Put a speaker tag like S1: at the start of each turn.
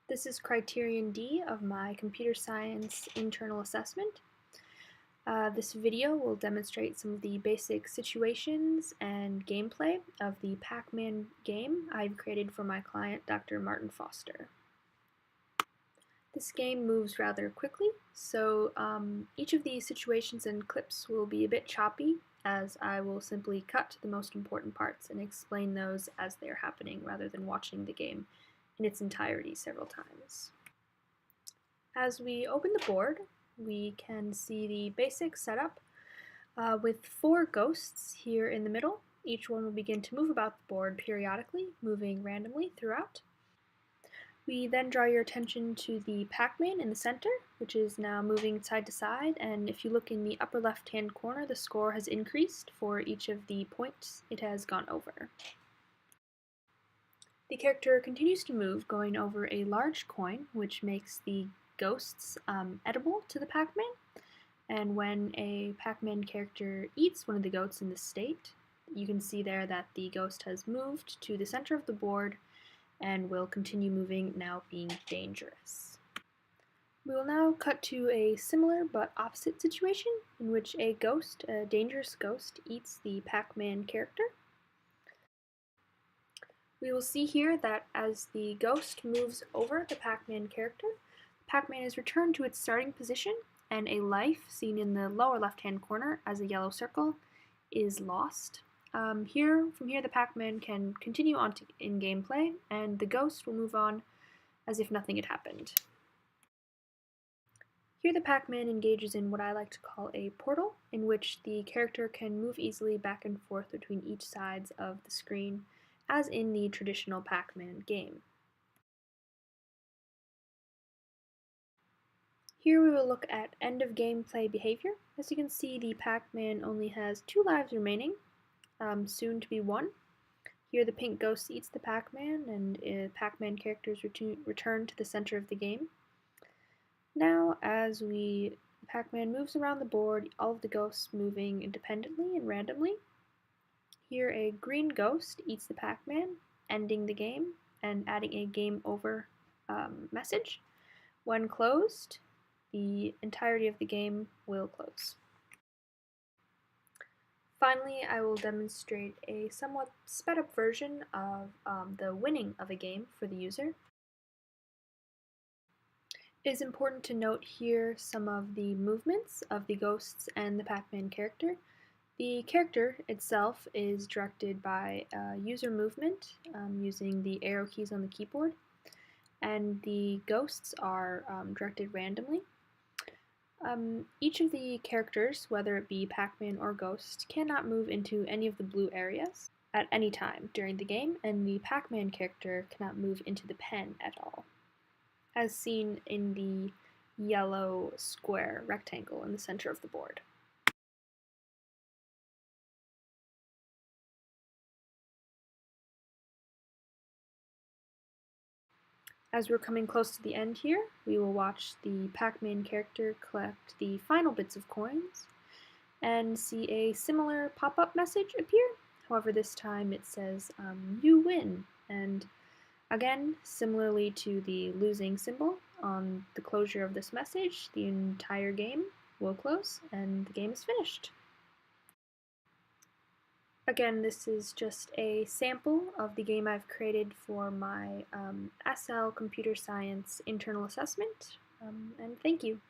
S1: This is criterion D of my computer science internal assessment. This video will demonstrate some of the basic situations and gameplay of the Pacman game I've created for my client, Dr. Martin Foster. This game moves rather quickly, so each of these situations and clips will be a bit choppy, as I will simply cut to the most important parts and explain those as they're happening rather than watching the game in its entirety several times. As we open the board, we can see the basic setup with 4 ghosts here in the middle. Each one will begin to move about the board periodically, moving randomly throughout. We then draw your attention to the Pacman in the center, which is now moving side to side, and if you look in the upper left-hand corner, the score has increased for each of the points it has gone over. The character continues to move, going over a large coin, which makes the ghosts edible to the Pacman, and when a Pacman character eats one of the goats in this state, you can see there that the ghost has moved to the center of the board and will continue moving, now being dangerous. We will now cut to a similar but opposite situation in which a ghost, a dangerous ghost, eats the Pacman character. We will see here that as the ghost moves over the Pacman character, Pacman is returned to its starting position, and a life, seen in the lower left-hand corner as a yellow circle, is lost. From here, the Pacman can continue on in gameplay, and the ghost will move on as if nothing had happened. Here the Pacman engages in what I like to call a portal, in which the character can move easily back and forth between each sides of the screen, as in the traditional Pacman game. Here we will look at end of gameplay behavior. As you can see, the Pacman only has 2 lives remaining, soon to be 1. Here the pink ghost eats the Pacman, and Pacman characters return to the center of the game. Now, as Pacman moves around the board, all of the ghosts moving independently and randomly. Here a green ghost eats the Pacman, ending the game and adding a game over message. When closed, the entirety of the game will close. Finally, I will demonstrate a somewhat sped up version of the winning of a game for the user. It is important to note here some of the movements of the ghosts and the Pacman character. The character itself is directed by user movement using the arrow keys on the keyboard, and the ghosts are directed randomly. Each of the characters, whether it be Pacman or Ghost, cannot move into any of the blue areas at any time during the game, and the Pacman character cannot move into the pen at all, as seen in the yellow square rectangle in the center of the board. As we're coming close to the end here, we will watch the Pacman character collect the final bits of coins and see a similar pop-up message appear. However, this time it says, you win. And again, similarly to the losing symbol on the closure of this message, the entire game will close and the game is finished. Again, this is just a sample of the game I've created for my SL Computer Science internal assessment, and thank you.